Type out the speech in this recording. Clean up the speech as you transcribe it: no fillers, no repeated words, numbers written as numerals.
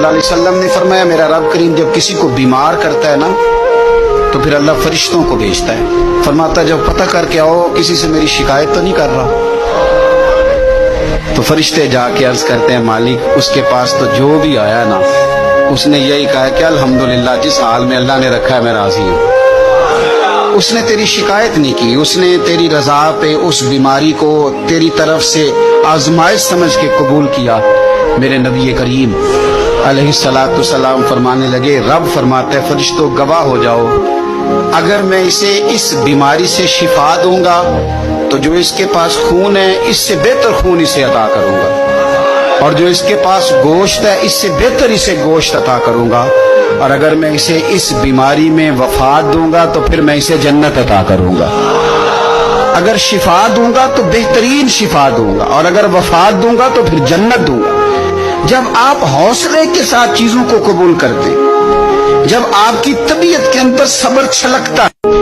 اللہ علیہ وسلم نے فرمایا میرا رب کریم جب کسی کو بیمار کرتا ہے نا تو پھر اللہ فرشتوں کو بھیجتا ہے، فرماتا ہے جب پتہ کر کے آؤ کسی سے میری شکایت تو نہیں کر رہا۔ تو فرشتے جا کے عرض کرتے ہیں مالک اس کے پاس تو جو بھی آیا نا اس نے یہی کہا کہ الحمدللہ جس حال میں اللہ نے رکھا ہے میں راضی ہوں۔ اس نے تیری شکایت نہیں کی، اس نے تیری رضا پہ اس بیماری کو تیری طرف سے آزمائش سمجھ کے قبول کیا۔ میرے نبی کریم علیہ الصلوۃ والسلام فرمانے لگے، رب فرماتا ہے فرشتوں گواہ ہو جاؤ، اگر میں اسے اس بیماری سے شفا دوں گا تو جو اس کے پاس خون ہے اس سے بہتر خون اسے عطا کروں گا، اور جو اس کے پاس گوشت ہے اس سے بہتر اسے گوشت عطا کروں گا، اور اگر میں اسے اس بیماری میں وفات دوں گا تو پھر میں اسے جنت عطا کروں گا۔ اگر شفا دوں گا تو بہترین شفا دوں گا، اور اگر وفات دوں گا تو پھر جنت دوں گا۔ جب آپ حوصلے کے ساتھ چیزوں کو قبول کرتے، جب آپ کی طبیعت کے اندر صبر چھلکتا ہے،